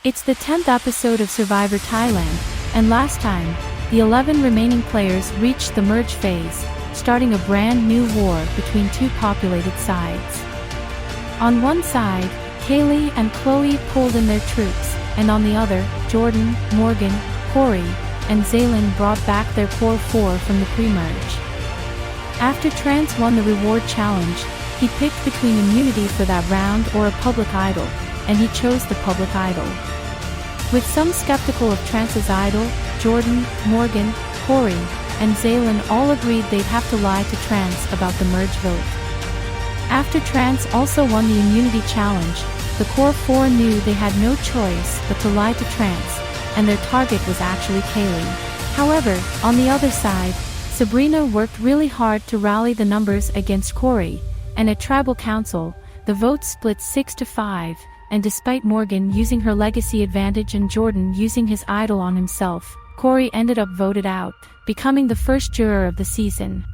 It's the 10th episode of Survivor Thailand, and last time, the 11 remaining players reached the merge phase, starting a brand new war between two populated sides. On one side, Kaylee and Chloe pulled in their troops, and on the other, Jordan, Morgan, Corey, and Zaylin brought back their core four from the pre-merge. After Trance won the reward challenge, he picked between immunity for that round or a public idol, and he chose the public idol. With some skeptical of Trance's idol, Jordan, Morgan, Corey, and Zaylin all agreed they'd have to lie to Trance about the merge vote. After Trance also won the immunity challenge, the core four knew they had no choice but to lie to Trance, and their target was actually Kaylee. However, on the other side, Sabrina worked really hard to rally the numbers against Corey, and at Tribal Council, the vote split 6-5, and despite Morgan using her legacy advantage and Jordan using his idol on himself, Corey ended up voted out, becoming the first juror of the season.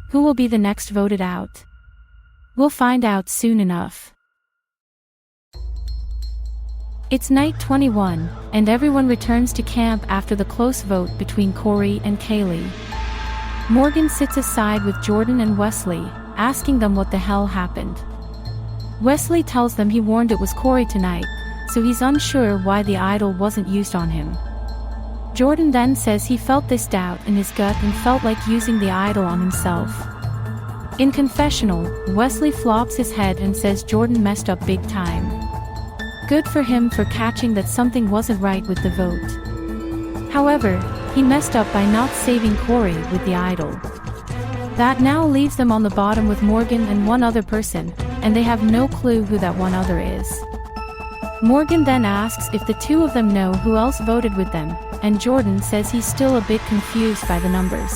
Who will be the next voted out? We'll find out soon enough. It's night 21, and everyone returns to camp after the close vote between Corey and Kaylee. Morgan sits aside with Jordan and Wesley, asking them what the hell happened. Wesley tells them he warned it was Corey tonight, so he's unsure why the idol wasn't used on him. Jordan then says he felt this doubt in his gut and felt like using the idol on himself. In confessional, Wesley flops his head and says Jordan messed up big time. Good for him for catching that something wasn't right with the vote. However, he messed up by not saving Corey with the idol. That now leaves them on the bottom with Morgan and one other person, and they have no clue who that one other is. Morgan then asks if the two of them know who else voted with them, and Jordan says he's still a bit confused by the numbers.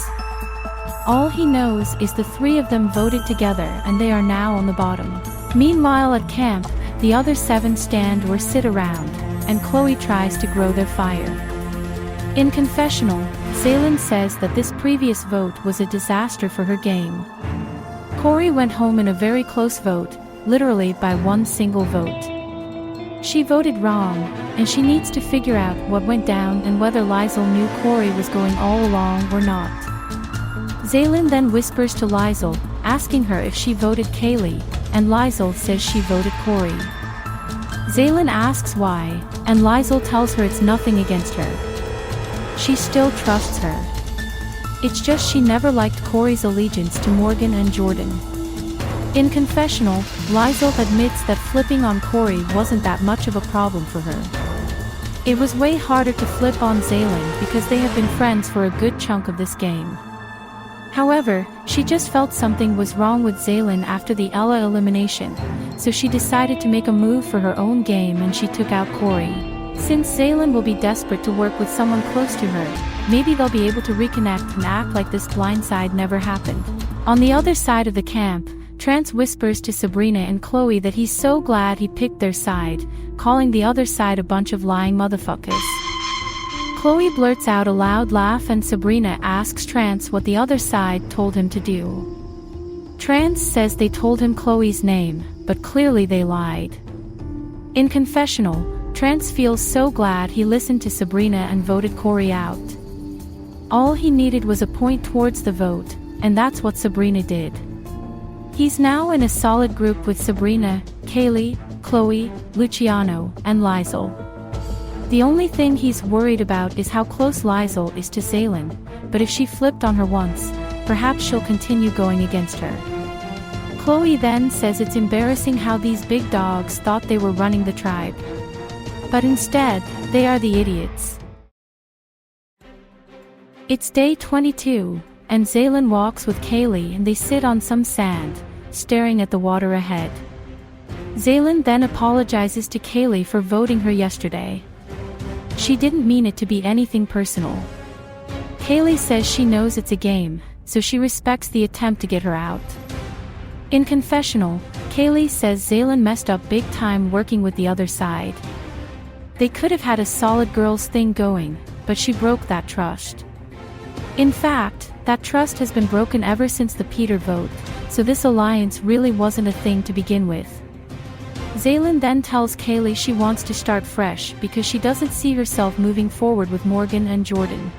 All he knows is the three of them voted together and they are now on the bottom. Meanwhile at camp, the other 7 stand or sit around, and Chloe tries to grow their fire. In confessional, Zaylin says that this previous vote was a disaster for her game. Corey went home in a very close vote, literally by one single vote. She voted wrong, and she needs to figure out what went down and whether Liesl knew Corey was going all along or not. Zaylin then whispers to Liesl, asking her if she voted Kaylee, and Liesl says she voted Corey. Zaylin asks why, and Liesl tells her it's nothing against her. She still trusts her. It's just she never liked Corey's allegiance to Morgan and Jordan. In confessional, Liesl admits that flipping on Corey wasn't that much of a problem for her. It was way harder to flip on Zaylin because they have been friends for a good chunk of this game. However, she just felt something was wrong with Zaylin after the Ella elimination, so she decided to make a move for her own game and she took out Corey. Since Zaylin will be desperate to work with someone close to her, maybe they'll be able to reconnect and act like this blindside never happened. On the other side of the camp, Trance whispers to Sabrina and Chloe that he's so glad he picked their side, calling the other side a bunch of lying motherfuckers. Chloe blurts out a loud laugh and Sabrina asks Trance what the other side told him to do. Trance says they told him Chloe's name, but clearly they lied. In confessional, Trance feels so glad he listened to Sabrina and voted Corey out. All he needed was a point towards the vote, and that's what Sabrina did. He's now in a solid group with Sabrina, Kaylee, Chloe, Luciano, and Liesl. The only thing he's worried about is how close Liesl is to Zaylin, but if she flipped on her once, perhaps she'll continue going against her. Chloe then says it's embarrassing how these big dogs thought they were running the tribe. But instead, they are the idiots. It's day 22, and Zaylin walks with Kaylee and they sit on some sand, staring at the water ahead. Zaylin then apologizes to Kaylee for voting her yesterday. She didn't mean it to be anything personal. Kaylee says she knows it's a game, so she respects the attempt to get her out. In confessional, Kaylee says Zaylin messed up big time working with the other side. They could have had a solid girls thing going, but she broke that trust. In fact, that trust has been broken ever since the Peter vote, so this alliance really wasn't a thing to begin with. Zaylin then tells Kaylee she wants to start fresh because she doesn't see herself moving forward with Morgan and Jordan.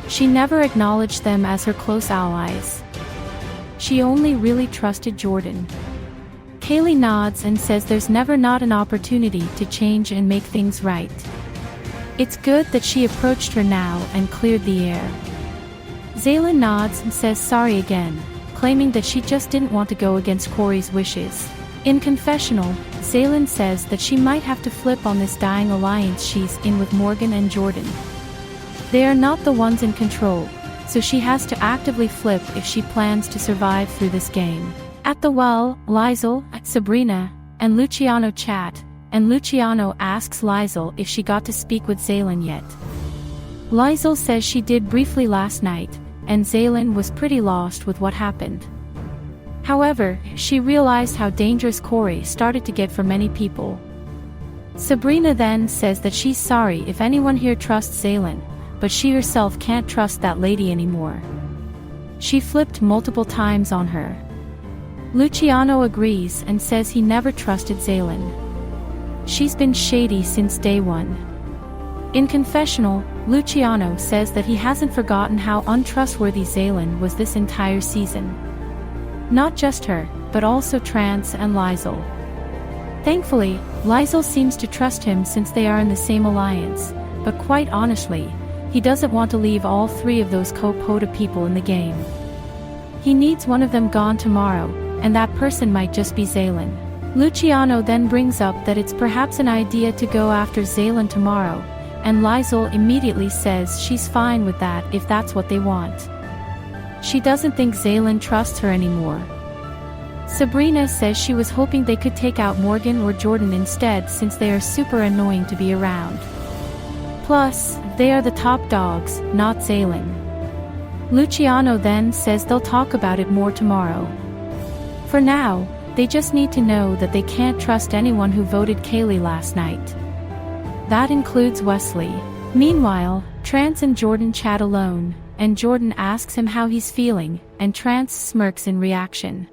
She never acknowledged them as her close allies. She only really trusted Jordan. Kaylee nods and says there's never not an opportunity to change and make things right. It's good that she approached her now and cleared the air. Zaylin nods and says sorry again, claiming that she just didn't want to go against Corey's wishes. In confessional, Zaylin says that she might have to flip on this dying alliance she's in with Morgan and Jordan. They are not the ones in control, so she has to actively flip if she plans to survive through this game. At the well, Lizel, Sabrina, and Luciano chat, and Luciano asks Lizel if she got to speak with Zaylin yet. Lizel says she did briefly last night, and Zaylin was pretty lost with what happened. However, she realized how dangerous Corey started to get for many people. Sabrina then says that she's sorry if anyone here trusts Zaylin, but she herself can't trust that lady anymore. She flipped multiple times on her. Luciano agrees and says he never trusted Zaylin. She's been shady since day one. In confessional, Luciano says that he hasn't forgotten how untrustworthy Zaylin was this entire season. Not just her, but also Trance and Lizel. Thankfully, Lizel seems to trust him since they are in the same alliance, but quite honestly, he doesn't want to leave all three of those co-POTA people in the game. He needs one of them gone tomorrow, and that person might just be Zaylin. Luciano then brings up that it's perhaps an idea to go after Zaylin tomorrow, and Lizel immediately says she's fine with that if that's what they want. She doesn't think Zaylin trusts her anymore. Sabrina says she was hoping they could take out Morgan or Jordan instead since they are super annoying to be around. Plus, they are the top dogs, not Zaylin. Luciano then says they'll talk about it more tomorrow. For now, they just need to know that they can't trust anyone who voted Kaylee last night. That includes Wesley. Meanwhile, Trance and Jordan chat alone, and Jordan asks him how he's feeling, and Trance smirks in reaction.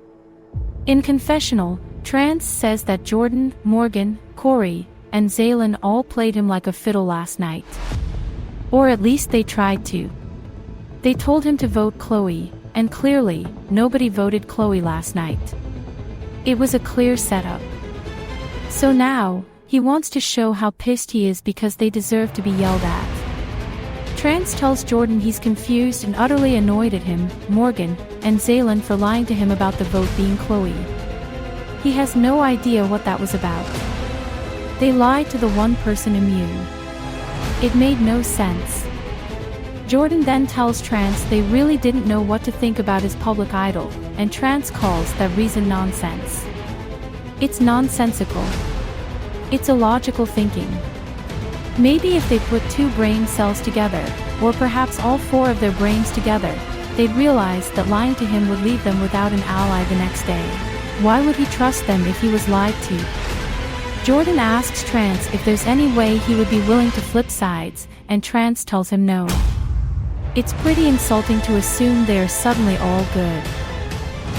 In confessional, Trance says that Jordan, Morgan, Corey, and Zaylin all played him like a fiddle last night. Or at least they tried to. They told him to vote Chloe, and clearly, nobody voted Chloe last night. It was a clear setup. So now, he wants to show how pissed he is because they deserve to be yelled at. Trance tells Jordan he's confused and utterly annoyed at him, Morgan, and Zaylin for lying to him about the vote being Chloe. He has no idea what that was about. They lied to the one person immune. It made no sense. Jordan then tells Trance they really didn't know what to think about his public idol, and Trance calls that reason nonsense. It's nonsensical. It's illogical thinking. Maybe if they put two brain cells together, or perhaps all four of their brains together, they'd realize that lying to him would leave them without an ally the next day. Why would he trust them if he was lied to? Jordan asks Trance if there's any way he would be willing to flip sides, and Trance tells him no. It's pretty insulting to assume they are suddenly all good.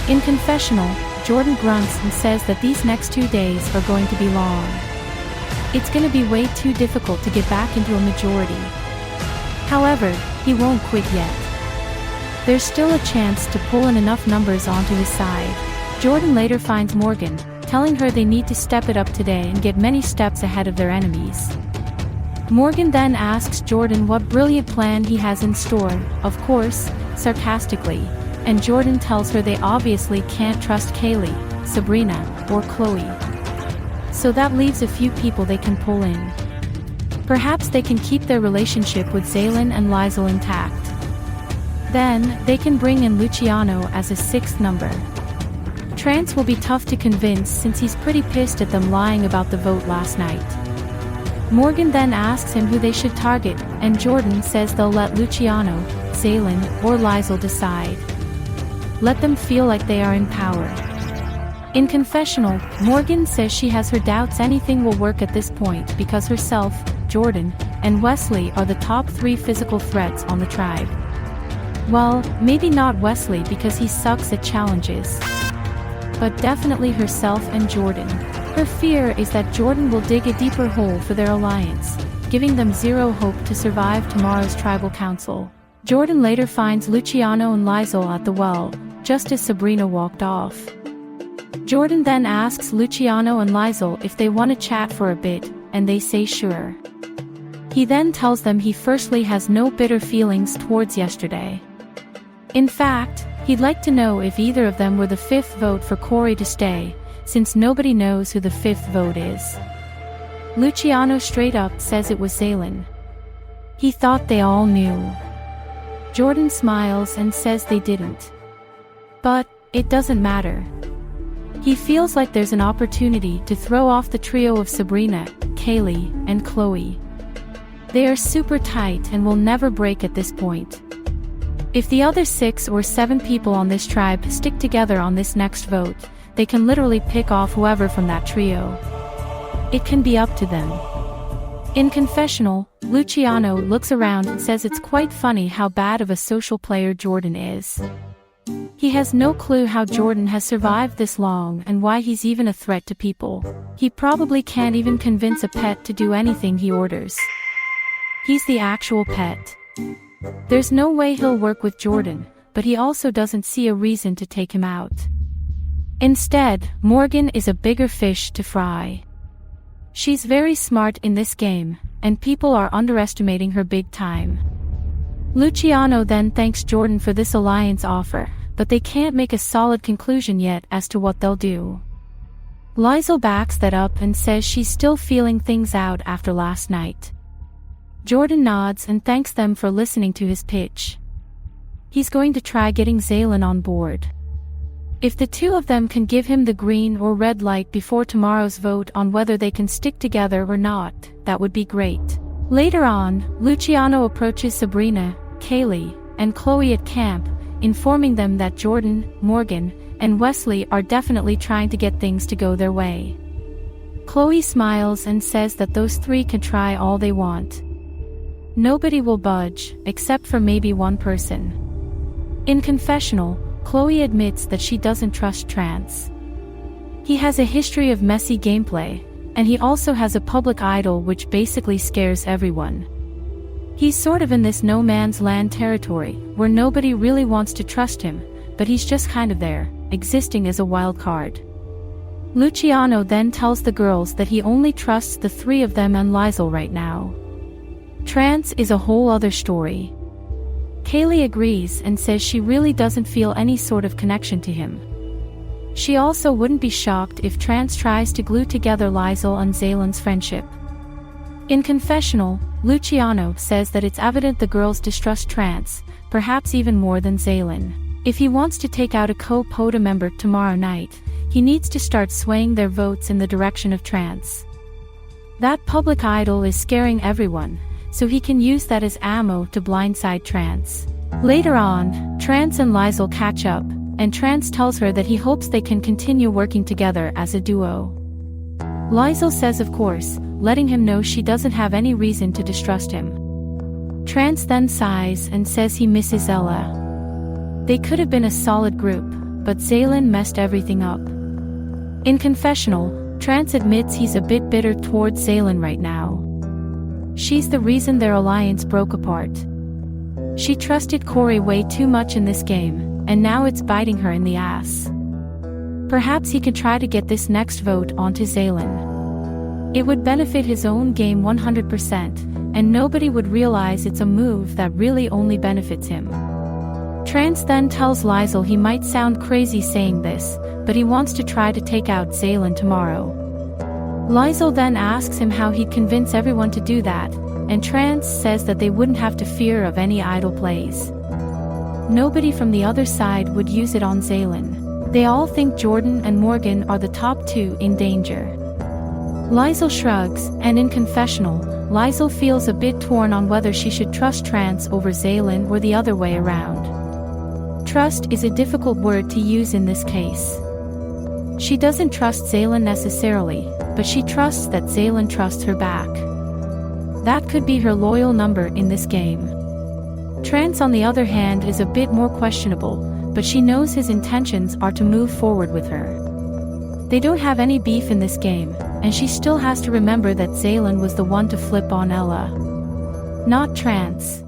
In confessional, Jordan grunts and says that these next 2 days are going to be long. It's going to be way too difficult to get back into a majority. However, he won't quit yet. There's still a chance to pull in enough numbers onto his side. Jordan later finds Morgan, telling her they need to step it up today and get many steps ahead of their enemies. Morgan then asks Jordan what brilliant plan he has in store, of course, sarcastically, and Jordan tells her they obviously can't trust Kaylee, Sabrina, or Chloe. So that leaves a few people they can pull in. Perhaps they can keep their relationship with Zaylin and Lizel intact. Then, they can bring in Luciano as a sixth number. Trance will be tough to convince since he's pretty pissed at them lying about the vote last night. Morgan then asks him who they should target, and Jordan says they'll let Luciano, Zaylin, or Lizel decide. Let them feel like they are in power. In confessional, Morgan says she has her doubts anything will work at this point because herself, Jordan, and Wesley are the top 3 physical threats on the tribe. Well, maybe not Wesley because he sucks at challenges. But definitely herself and Jordan. Her fear is that Jordan will dig a deeper hole for their alliance, giving them zero hope to survive tomorrow's tribal council. Jordan later finds Luciano and Liesel at the well, just as Sabrina walked off. Jordan then asks Luciano and Liesel if they want to chat for a bit, and they say sure. He then tells them he firstly has no bitter feelings towards yesterday. In fact, he'd like to know if either of them were the fifth vote for Corey to stay, since nobody knows who the fifth vote is. Luciano straight up says it was Zaylin. He thought they all knew. Jordan smiles and says they didn't. But it doesn't matter. He feels like there's an opportunity to throw off the trio of Sabrina, Kaylee, and Chloe. They are super tight and will never break at this point. If the other 6 or 7 people on this tribe stick together on this next vote, they can literally pick off whoever from that trio. It can be up to them. In confessional, Luciano looks around and says it's quite funny how bad of a social player Jordan is. He has no clue how Jordan has survived this long and why he's even a threat to people. He probably can't even convince a pet to do anything he orders. He's the actual pet. There's no way he'll work with Jordan, but he also doesn't see a reason to take him out. Instead, Morgan is a bigger fish to fry. She's very smart in this game, and people are underestimating her big time. Luciano then thanks Jordan for this alliance offer, but they can't make a solid conclusion yet as to what they'll do. Liesel backs that up and says she's still feeling things out after last night. Jordan nods and thanks them for listening to his pitch. He's going to try getting Zaylin on board. If the two of them can give him the green or red light before tomorrow's vote on whether they can stick together or not, that would be great. Later on, Luciano approaches Sabrina, Kaylee, and Chloe at camp, informing them that Jordan, Morgan, and Wesley are definitely trying to get things to go their way. Chloe smiles and says that those 3 can try all they want. Nobody will budge, except for maybe one person. In confessional, Chloe admits that she doesn't trust Trance. He has a history of messy gameplay, and he also has a public idol which basically scares everyone. He's sort of in this no man's land territory, where nobody really wants to trust him, but he's just kind of there, existing as a wild card. Luciano then tells the girls that he only trusts the 3 of them and Liesel right now. Trance is a whole other story. Kaylee agrees and says she really doesn't feel any sort of connection to him. She also wouldn't be shocked if Trance tries to glue together Liesel and Zaylin's friendship. In confessional, Luciano says that it's evident the girls distrust Trance, perhaps even more than Zaylin. If he wants to take out a co-POTA member tomorrow night, he needs to start swaying their votes in the direction of Trance. That public idol is scaring everyone, so he can use that as ammo to blindside Trance. Later on, Trance and Liesel catch up, and Trance tells her that he hopes they can continue working together as a duo. Liesel says of course, letting him know she doesn't have any reason to distrust him. Trance then sighs and says he misses Ella. They could have been a solid group, but Zaylin messed everything up. In confessional, Trance admits he's a bit bitter towards Zaylin right now. She's the reason their alliance broke apart. She trusted Corey way too much in this game, and now it's biting her in the ass. Perhaps he can try to get this next vote onto Zaylin. It would benefit his own game 100%, and nobody would realize it's a move that really only benefits him. Trance then tells Liesel he might sound crazy saying this, but he wants to try to take out Zaylin tomorrow. Liesel then asks him how he'd convince everyone to do that, and Trance says that they wouldn't have to fear of any idle plays. Nobody from the other side would use it on Zaylin. They all think Jordan and Morgan are the top 2 in danger. Liesel shrugs, and in confessional, Liesel feels a bit torn on whether she should trust Trance over Zaylin or the other way around. Trust is a difficult word to use in this case. She doesn't trust Zaylin necessarily, but she trusts that Zaylin trusts her back. That could be her loyal number in this game. Trance on the other hand is a bit more questionable, but she knows his intentions are to move forward with her. They don't have any beef in this game, and she still has to remember that Zaylin was the one to flip on Ella, not Trance.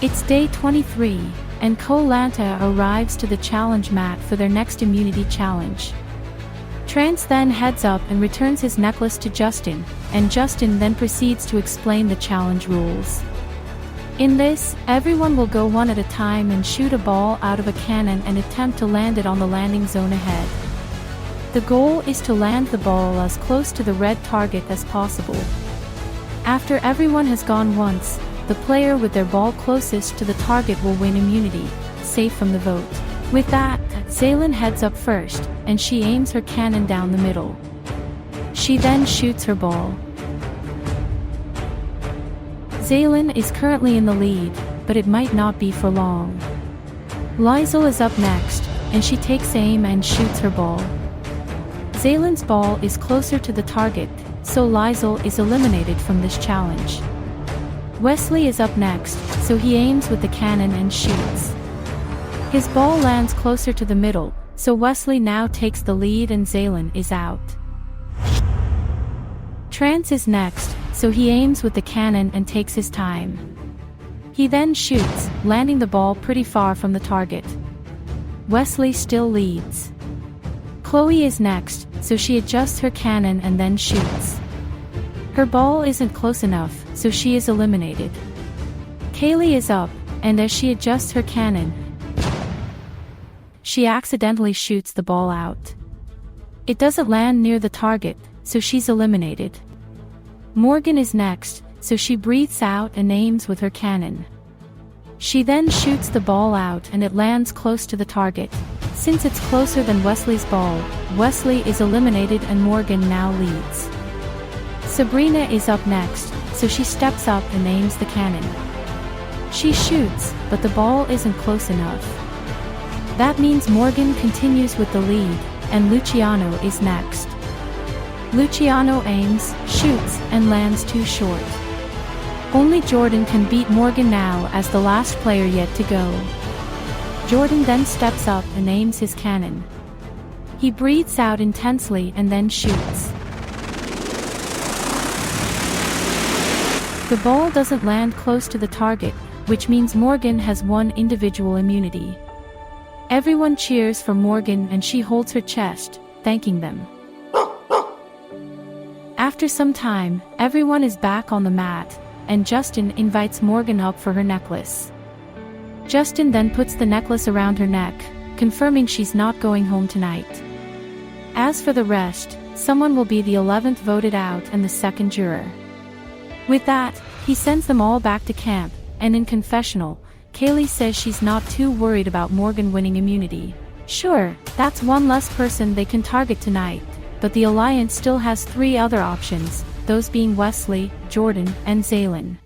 It's day 23, and Koh-Lanta arrives to the challenge mat for their next immunity challenge. Trance then heads up and returns his necklace to Justin, and Justin then proceeds to explain the challenge rules. In this, everyone will go one at a time and shoot a ball out of a cannon and attempt to land it on the landing zone ahead. The goal is to land the ball as close to the red target as possible. After everyone has gone once, the player with their ball closest to the target will win immunity, safe from the vote. With that, Zaylin heads up first, and she aims her cannon down the middle. She then shoots her ball. Zaylin is currently in the lead, but it might not be for long. Liesl is up next, and she takes aim and shoots her ball. Zaylin's ball is closer to the target, so Liesl is eliminated from this challenge. Wesley is up next, so he aims with the cannon and shoots. His ball lands closer to the middle, so Wesley now takes the lead and Zaylin is out. Trance is next, so he aims with the cannon and takes his time. He then shoots, landing the ball pretty far from the target. Wesley still leads. Chloe is next, so she adjusts her cannon and then shoots. Her ball isn't close enough, so she is eliminated. Kaylee is up, and as she adjusts her cannon, she accidentally shoots the ball out. It doesn't land near the target, so she's eliminated. Morgan is next, so she breathes out and aims with her cannon. She then shoots the ball out and it lands close to the target. Since it's closer than Wesley's ball, Wesley is eliminated and Morgan now leads. Sabrina is up next, so she steps up and aims the cannon. She shoots, but the ball isn't close enough. That means Morgan continues with the lead, and Luciano is next. Luciano aims, shoots, and lands too short. Only Jordan can beat Morgan now as the last player yet to go. Jordan then steps up and aims his cannon. He breathes out intensely and then shoots. The ball doesn't land close to the target, which means Morgan has won individual immunity. Everyone cheers for Morgan and she holds her chest, thanking them. After some time, everyone is back on the mat, and Justin invites Morgan up for her necklace. Justin then puts the necklace around her neck, confirming she's not going home tonight. As for the rest, someone will be the 11th voted out and the second juror. With that, he sends them all back to camp, and in confessional, Kaylee says she's not too worried about Morgan winning immunity. Sure, that's one less person they can target tonight, but the Alliance still has 3 other options, those being Wesley, Jordan, and Zaylin.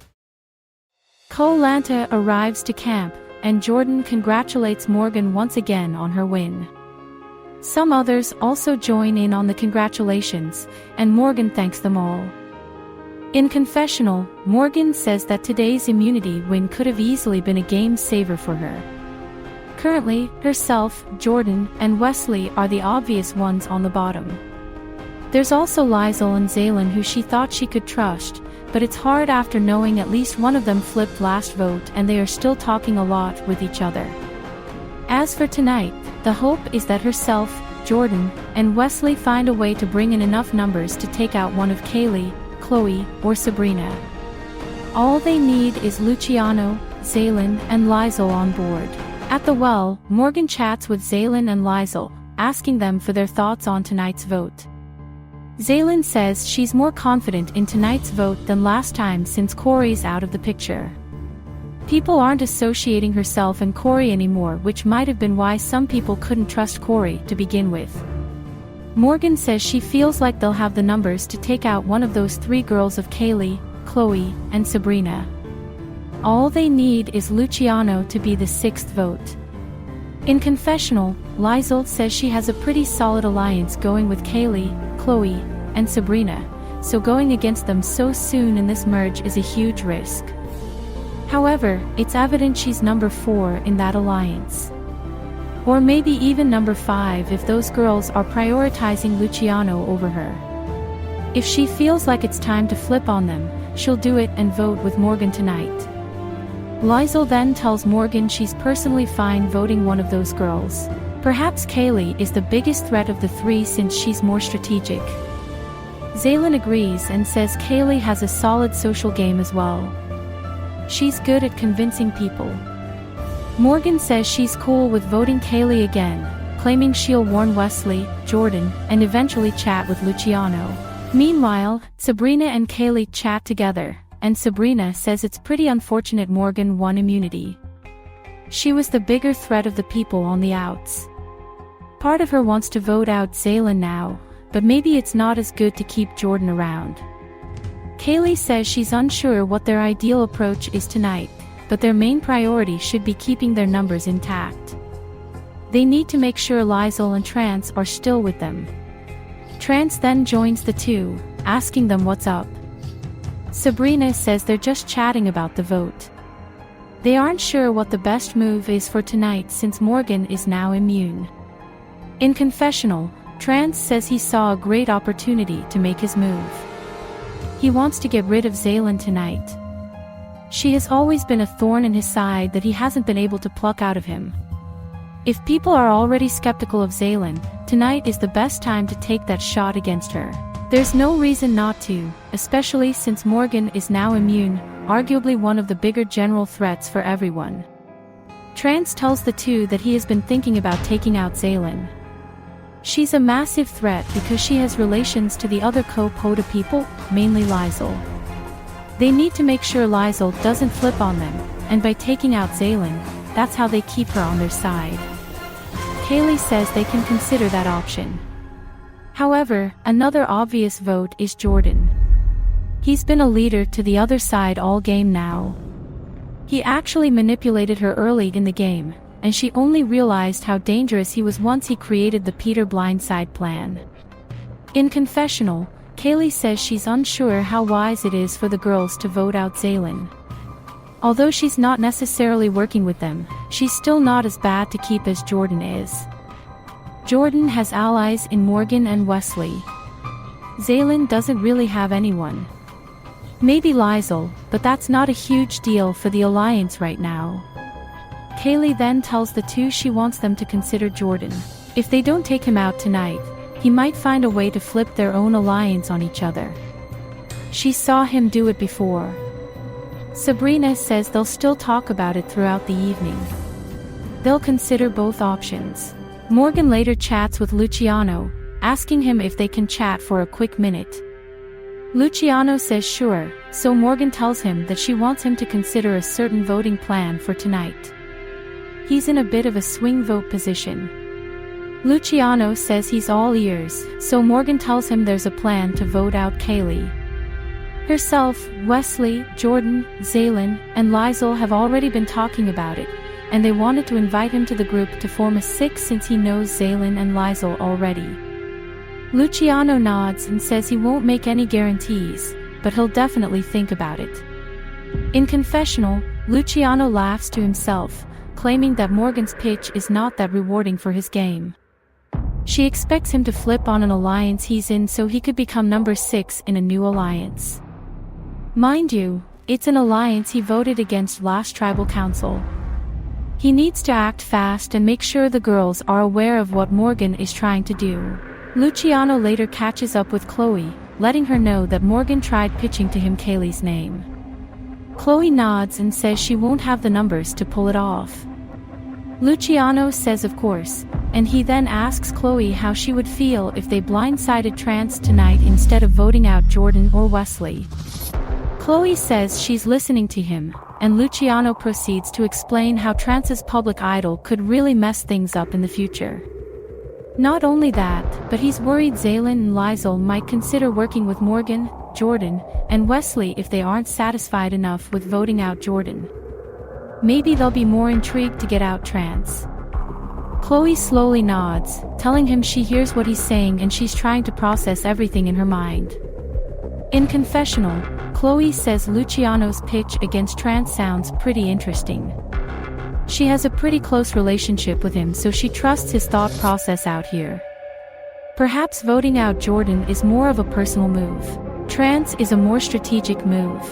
Koh-Lanta arrives to camp, and Jordan congratulates Morgan once again on her win. Some others also join in on the congratulations, and Morgan thanks them all. In confessional, Morgan says that today's immunity win could have easily been a game saver for her. Currently, herself, Jordan, and Wesley are the obvious ones on the bottom. There's also Liesl and Zaylin who she thought she could trust, but it's hard after knowing at least one of them flipped last vote and they are still talking a lot with each other. As for tonight, the hope is that herself, Jordan, and Wesley find a way to bring in enough numbers to take out one of Kaylee, Chloe, or Sabrina. All they need is Luciano, Zaylin, and Liesl on board. At the well, Morgan chats with Zaylin and Liesl, asking them for their thoughts on tonight's vote. Zaylin says she's more confident in tonight's vote than last time since Corey's out of the picture. People aren't associating herself and Corey anymore, which might have been why some people couldn't trust Corey to begin with. Morgan says she feels like they'll have the numbers to take out one of those 3 girls of Kaylee, Chloe, and Sabrina. All they need is Luciano to be the 6th vote. In confessional, Liesl says she has a pretty solid alliance going with Kaylee, Chloe, and Sabrina, so going against them so soon in this merge is a huge risk. However, it's evident she's number 4 in that alliance. Or maybe even number 5 if those girls are prioritizing Luciano over her. If she feels like it's time to flip on them, she'll do it and vote with Morgan tonight. Liesl then tells Morgan she's personally fine voting one of those girls. Perhaps Kaylee is the biggest threat of the 3 since she's more strategic. Zaylin agrees and says Kaylee has a solid social game as well. She's good at convincing people. Morgan says she's cool with voting Kaylee again, claiming she'll warn Wesley, Jordan, and eventually chat with Luciano. Meanwhile, Sabrina and Kaylee chat together, and Sabrina says it's pretty unfortunate Morgan won immunity. She was the bigger threat of the people on the outs. Part of her wants to vote out Zaylin now, but maybe it's not as good to keep Jordan around. Kaylee says she's unsure what their ideal approach is tonight, but their main priority should be keeping their numbers intact. They need to make sure Liesl and Trance are still with them. Trance then joins the 2, asking them what's up. Sabrina says they're just chatting about the vote. They aren't sure what the best move is for tonight since Morgan is now immune. In confessional, Trance says he saw a great opportunity to make his move. He wants to get rid of Zaylin tonight. She has always been a thorn in his side that he hasn't been able to pluck out of him. If people are already skeptical of Zaylin, tonight is the best time to take that shot against her. There's no reason not to, especially since Morgan is now immune, arguably one of the bigger general threats for everyone. Trance tells the 2 that he has been thinking about taking out Zaylin. She's a massive threat because she has relations to the other co-POTA people, mainly Liesl. They need to make sure Liesl doesn't flip on them, and by taking out Zaylin, that's how they keep her on their side. Kaylee says they can consider that option. However, another obvious vote is Jordan. He's been a leader to the other side all game now. He actually manipulated her early in the game, and she only realized how dangerous he was once he created the Peter blindside plan. In confessional, Kaylee says she's unsure how wise it is for the girls to vote out Zaylin. Although she's not necessarily working with them, she's still not as bad to keep as Jordan is. Jordan has allies in Morgan and Wesley. Zaylin doesn't really have anyone. Maybe Liesl, but that's not a huge deal for the alliance right now. Kaylee then tells the 2 she wants them to consider Jordan. If they don't take him out tonight, he might find a way to flip their own alliance on each other. She saw him do it before. Sabrina says they'll still talk about it throughout the evening. They'll consider both options. Morgan later chats with Luciano, asking him if they can chat for a quick minute. Luciano says sure, so Morgan tells him that she wants him to consider a certain voting plan for tonight. He's in a bit of a swing vote position. Luciano says he's all ears, so Morgan tells him there's a plan to vote out Kaylee. Herself, Wesley, Jordan, Zaylin, and Liesl have already been talking about it, and they wanted to invite him to the group to form a 6 since he knows Zaylin and Liesl already. Luciano nods and says he won't make any guarantees, but he'll definitely think about it. In confessional, Luciano laughs to himself, claiming that Morgan's pitch is not that rewarding for his game. She expects him to flip on an alliance he's in so he could become number 6 in a new alliance. Mind you, it's an alliance he voted against last tribal council. He needs to act fast and make sure the girls are aware of what Morgan is trying to do. Luciano later catches up with Chloe, letting her know that Morgan tried pitching to him Kaylee's name. Chloe nods and says she won't have the numbers to pull it off. Luciano says of course, and he then asks Chloe how she would feel if they blindsided Trance tonight instead of voting out Jordan or Wesley. Chloe says she's listening to him, and Luciano proceeds to explain how Trance's public idol could really mess things up in the future. Not only that, but he's worried Zaylin and Liesl might consider working with Morgan, Jordan, and Wesley if they aren't satisfied enough with voting out Jordan. Maybe they'll be more intrigued to get out Trance. Chloe slowly nods, telling him she hears what he's saying and she's trying to process everything in her mind. In confessional, Chloe says Luciano's pitch against Trance sounds pretty interesting. She has a pretty close relationship with him, so she trusts his thought process out here. Perhaps voting out Jordan is more of a personal move. Trance is a more strategic move.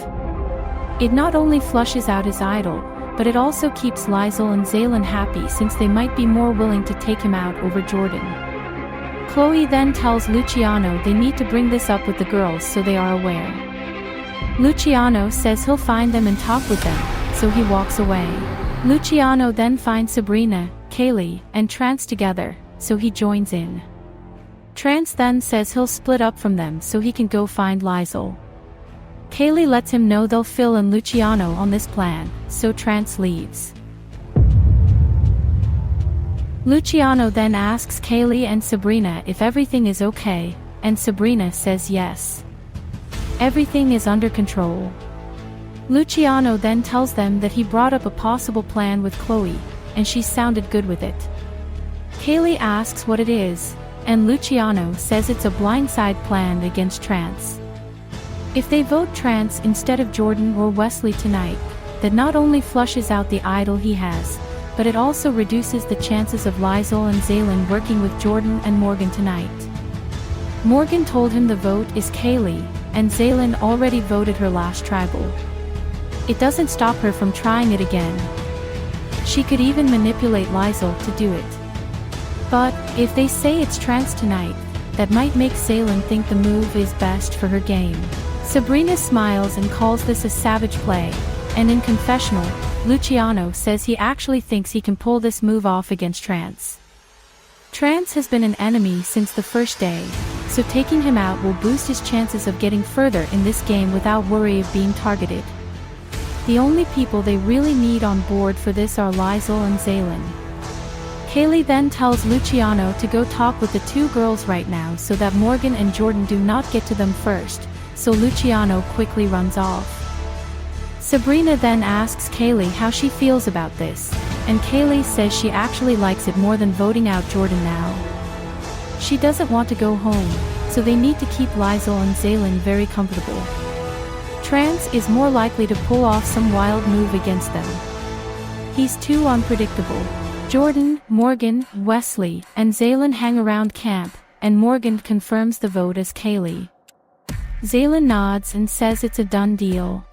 It not only flushes out his idol, but it also keeps Liesl and Zaylin happy since they might be more willing to take him out over Jordan. Chloe then tells Luciano they need to bring this up with the girls so they are aware. Luciano says he'll find them and talk with them, so he walks away. Luciano then finds Sabrina, Kaylee, and Trance together, so he joins in. Trance then says he'll split up from them so he can go find Liesl. Kaylee lets him know they'll Phil and Luciano on this plan, so Trance leaves. Luciano then asks Kaylee and Sabrina if everything is okay, and Sabrina says yes. Everything is under control. Luciano then tells them that he brought up a possible plan with Chloe, and she sounded good with it. Kaylee asks what it is, and Luciano says it's a blindside plan against Trance. If they vote Trance instead of Jordan or Wesley tonight, that not only flushes out the idol he has, but it also reduces the chances of Liesl and Zaylin working with Jordan and Morgan tonight. Morgan told him the vote is Kaylee, and Zaylin already voted her last tribal. It doesn't stop her from trying it again. She could even manipulate Liesl to do it. But, if they say it's Trance tonight, that might make Zaylin think the move is best for her game. Sabrina smiles and calls this a savage play, and in confessional, Luciano says he actually thinks he can pull this move off against Trance. Trance has been an enemy since the first day, so taking him out will boost his chances of getting further in this game without worry of being targeted. The only people they really need on board for this are Liesl and Zaylin. Kaylee then tells Luciano to go talk with the two girls right now so that Morgan and Jordan do not get to them first, so Luciano quickly runs off. Sabrina then asks Kaylee how she feels about this, and Kaylee says she actually likes it more than voting out Jordan now. She doesn't want to go home, so they need to keep Liesl and Zaylin very comfortable. Trance is more likely to pull off some wild move against them. He's too unpredictable. Jordan, Morgan, Wesley, and Zaylin hang around camp, and Morgan confirms the vote as Kaylee. Zaylin nods and says it's a done deal.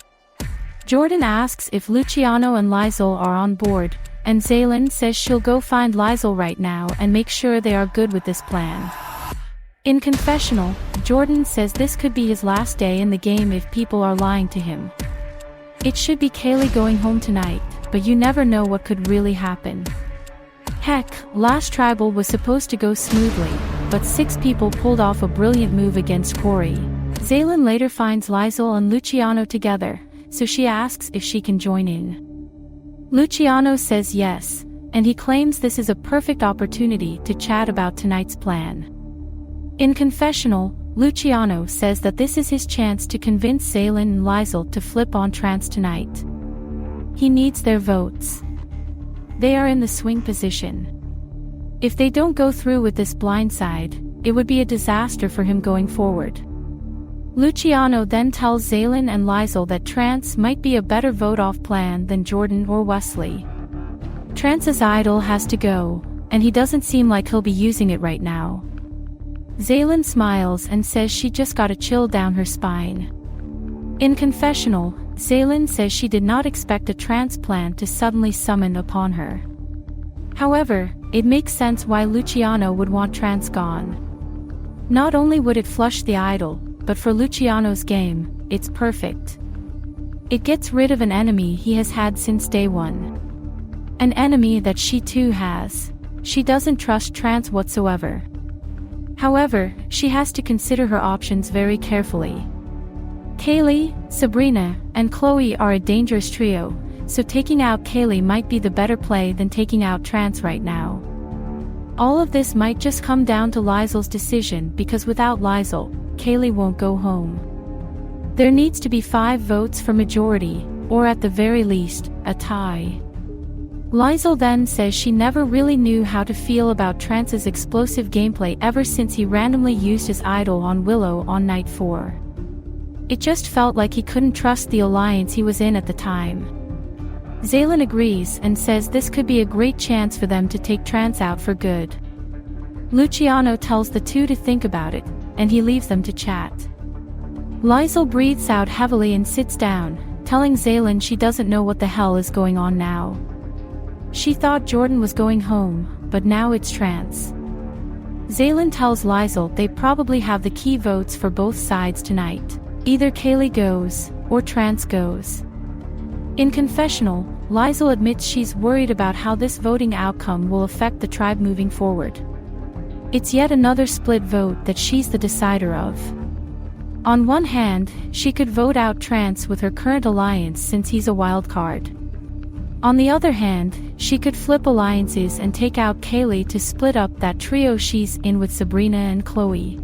Jordan asks if Luciano and Liesl are on board, and Zaylin says she'll go find Liesl right now and make sure they are good with this plan. In confessional, Jordan says this could be his last day in the game if people are lying to him. It should be Kaylee going home tonight, but you never know what could really happen. Heck, last tribal was supposed to go smoothly, but 6 people pulled off a brilliant move against Corey. Zaylin later finds Liesl and Luciano together, so she asks if she can join in. Luciano says yes, and he claims this is a perfect opportunity to chat about tonight's plan. In confessional, Luciano says that this is his chance to convince Zaylin and Liesl to flip on Trance tonight. He needs their votes. They are in the swing position. If they don't go through with this blindside, it would be a disaster for him going forward. Luciano then tells Zaylin and Liesl that Trance might be a better vote-off plan than Jordan or Wesley. Trance's idol has to go, and he doesn't seem like he'll be using it right now. Zaylin smiles and says she just got a chill down her spine. In confessional, Zaylin says she did not expect a Trance plan to suddenly summon upon her. However, it makes sense why Luciano would want Trance gone. Not only would it flush the idol, but for Luciano's game, it's perfect. It gets rid of an enemy he has had since day one. An enemy that she too has. She doesn't trust Trance whatsoever. However, she has to consider her options very carefully. Kaylee, Sabrina, and Chloe are a dangerous trio, so taking out Kaylee might be the better play than taking out Trance right now. All of this might just come down to Liesl's decision because without Liesl, Kaylee won't go home. There needs to be 5 votes for majority, or at the very least, a tie. Liesl then says she never really knew how to feel about Trance's explosive gameplay ever since he randomly used his idol on Willow on night 4. It just felt like he couldn't trust the alliance he was in at the time. Zaylin agrees and says this could be a great chance for them to take Trance out for good. Luciano tells the two to think about it, and he leaves them to chat. Liesl breathes out heavily and sits down, telling Zaylin she doesn't know what the hell is going on now. She thought Jordan was going home, but now it's Trance. Zaylin tells Liesl they probably have the key votes for both sides tonight. Either Kaylee goes, or Trance goes. In confessional, Liesl admits she's worried about how this voting outcome will affect the tribe moving forward. It's yet another split vote that she's the decider of. On one hand, she could vote out Trance with her current alliance since he's a wild card. On the other hand, she could flip alliances and take out Kaylee to split up that trio she's in with Sabrina and Chloe.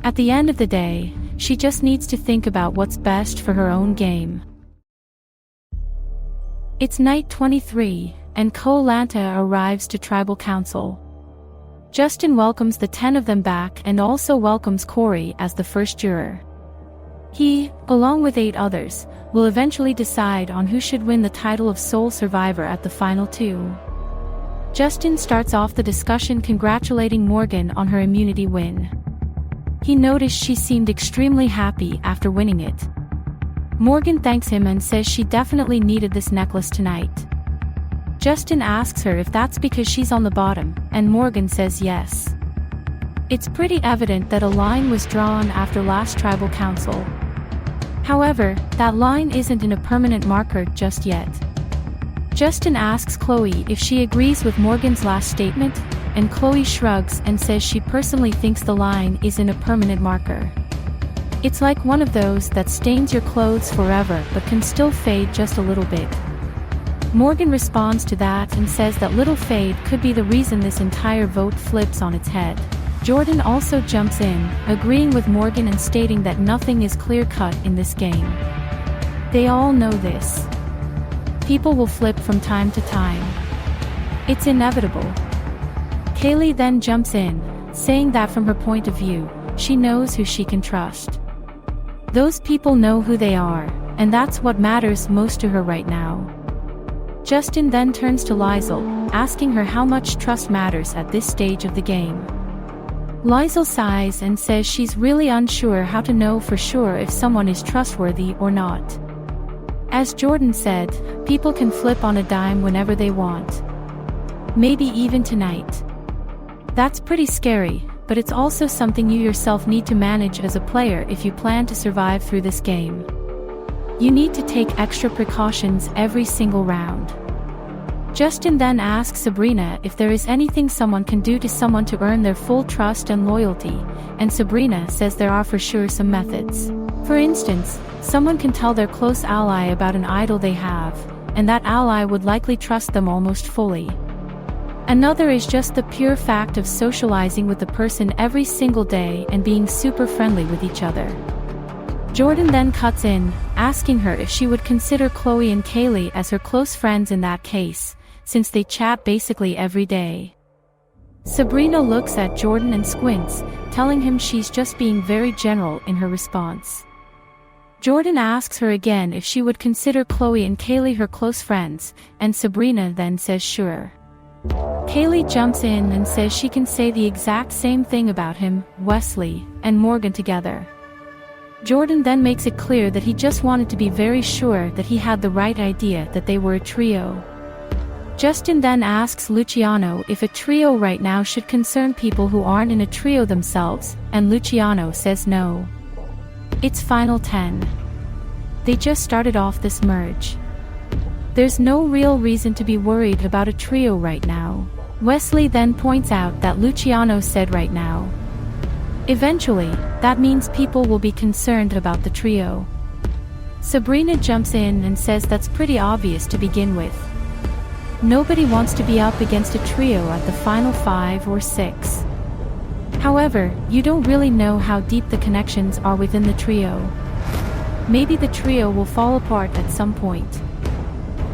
At the end of the day, she just needs to think about what's best for her own game. It's night 23, and Koh-Lanta arrives to tribal council. Justin welcomes the 10 of them back and also welcomes Corey as the first juror. He, along with 8 others, will eventually decide on who should win the title of sole survivor at the final 2. Justin starts off the discussion congratulating Morgan on her immunity win. He noticed she seemed extremely happy after winning it. Morgan thanks him and says she definitely needed this necklace tonight. Justin asks her if that's because she's on the bottom, and Morgan says yes. It's pretty evident that a line was drawn after last tribal council. However, that line isn't in a permanent marker just yet. Justin asks Chloe if she agrees with Morgan's last statement, and Chloe shrugs and says she personally thinks the line is in a permanent marker. It's like one of those that stains your clothes forever but can still fade just a little bit. Morgan responds to that and says that little fade could be the reason this entire vote flips on its head. Jordan also jumps in, agreeing with Morgan and stating that nothing is clear-cut in this game. They all know this. People will flip from time to time. It's inevitable. Kaylee then jumps in, saying that from her point of view, she knows who she can trust. Those people know who they are, and that's what matters most to her right now. Justin then turns to Liesl, asking her how much trust matters at this stage of the game. Liesl sighs and says she's really unsure how to know for sure if someone is trustworthy or not. As Jordan said, people can flip on a dime whenever they want. Maybe even tonight. That's pretty scary, but it's also something you yourself need to manage as a player if you plan to survive through this game. You need to take extra precautions every single round. Justin then asks Sabrina if there is anything someone can do to someone to earn their full trust and loyalty, and Sabrina says there are for sure some methods. For instance, someone can tell their close ally about an idol they have, and that ally would likely trust them almost fully. Another is just the pure fact of socializing with the person every single day and being super friendly with each other. Jordan then cuts in, asking her if she would consider Chloe and Kaylee as her close friends in that case, since they chat basically every day. Sabrina looks at Jordan and squints, telling him she's just being very general in her response. Jordan asks her again if she would consider Chloe and Kaylee her close friends, and Sabrina then says sure. Kaylee jumps in and says she can say the exact same thing about him, Wesley, and Morgan together. Jordan then makes it clear that he just wanted to be very sure that he had the right idea that they were a trio. Justin then asks Luciano if a trio right now should concern people who aren't in a trio themselves, and Luciano says no. It's final 10. They just started off this merge. There's no real reason to be worried about a trio right now. Wesley then points out that Luciano said right now. Eventually, that means people will be concerned about the trio. Sabrina jumps in and says that's pretty obvious to begin with. Nobody wants to be up against a trio at the final 5 or 6. However, you don't really know how deep the connections are within the trio. Maybe the trio will fall apart at some point.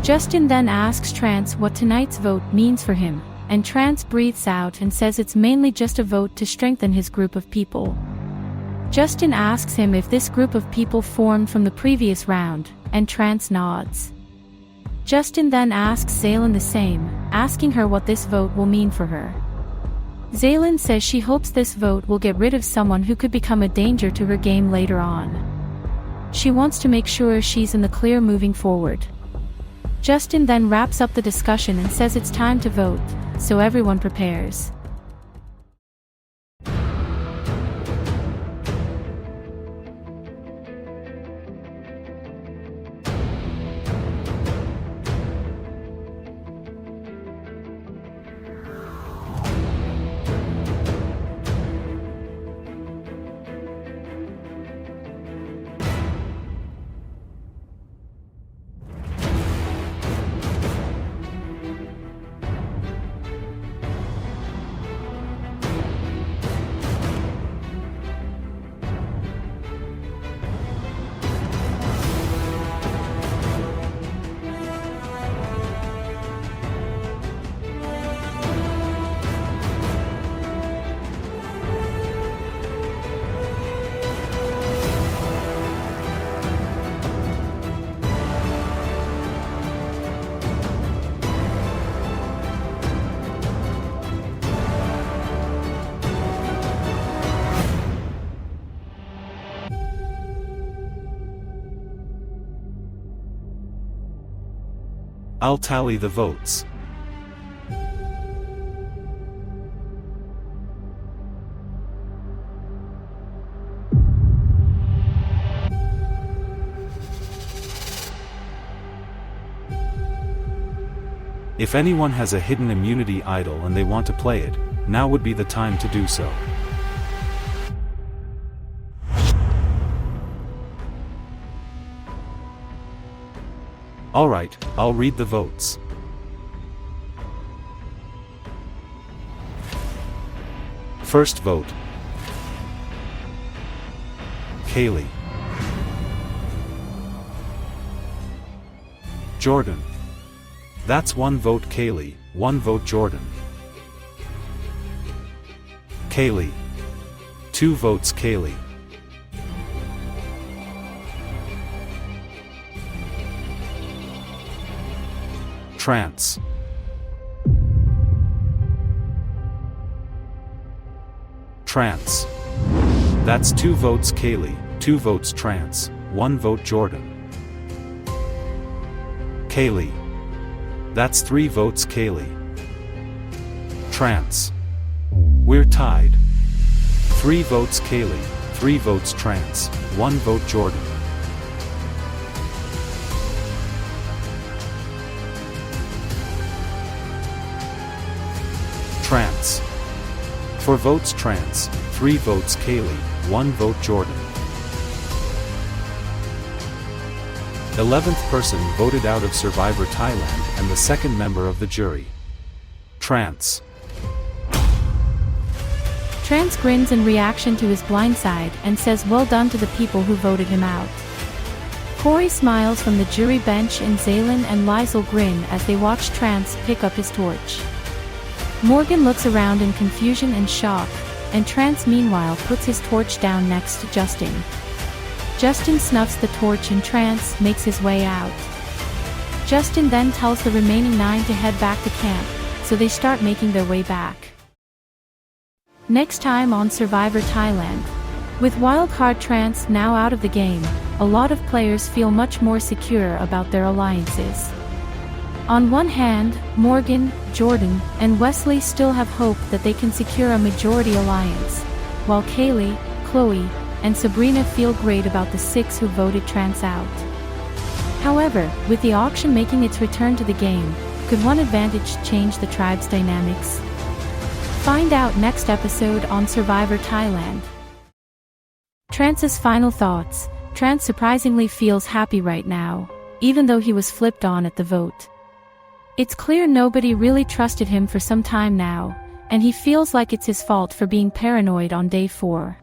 Justin then asks Trance what tonight's vote means for him, and Trance breathes out and says it's mainly just a vote to strengthen his group of people. Justin asks him if this group of people formed from the previous round, and Trance nods. Justin then asks Zaylin the same, asking her what this vote will mean for her. Zaylin says she hopes this vote will get rid of someone who could become a danger to her game later on. She wants to make sure she's in the clear moving forward. Justin then wraps up the discussion and says it's time to vote, so everyone prepares. I'll tally the votes. If anyone has a hidden immunity idol and they want to play it, now would be the time to do so. Alright, I'll read the votes. First vote. Kaylee. Jordan. That's 1 vote Kaylee, 1 vote Jordan. Kaylee. 2 votes Kaylee. Trance. Trance. That's 2 votes Kaylee, 2 votes Trance, 1 vote Jordan. Kaylee. That's 3 votes Kaylee. Trance. We're tied. 3 votes Kaylee, 3 votes Trance, 1 vote Jordan. Trance. For votes Trance, 3 votes Kaylee, 1 vote Jordan. 11th person voted out of Survivor Thailand and the second member of the jury. Trance. Trance grins in reaction to his blindside and says well done to the people who voted him out. Corey smiles from the jury bench and Zaylin and Liesl grin as they watch Trance pick up his torch. Morgan looks around in confusion and shock, and Trance meanwhile puts his torch down next to Justin. Justin snuffs the torch and Trance makes his way out. Justin then tells the remaining 9 to head back to camp, so they start making their way back. Next time on Survivor Thailand. With wildcard Trance now out of the game, a lot of players feel much more secure about their alliances. On one hand, Morgan, Jordan, and Wesley still have hope that they can secure a majority alliance, while Kaylee, Chloe, and Sabrina feel great about the 6 who voted Trance out. However, with the auction making its return to the game, could one advantage change the tribe's dynamics? Find out next episode on Survivor Thailand. Trance's final thoughts. Trance surprisingly feels happy right now, even though he was flipped on at the vote. It's clear nobody really trusted him for some time now, and he feels like it's his fault for being paranoid on day 4.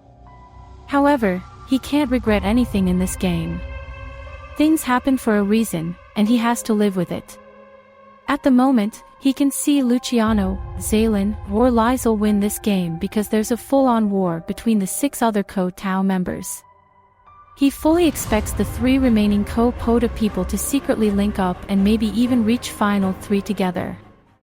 However, he can't regret anything in this game. Things happen for a reason, and he has to live with it. At the moment, he can see Luciano, Zaylin, or Liesl win this game because there's a full-on war between the 6 other Ko Tao members. He fully expects the 3 remaining co-POTA people to secretly link up and maybe even reach final 3 together.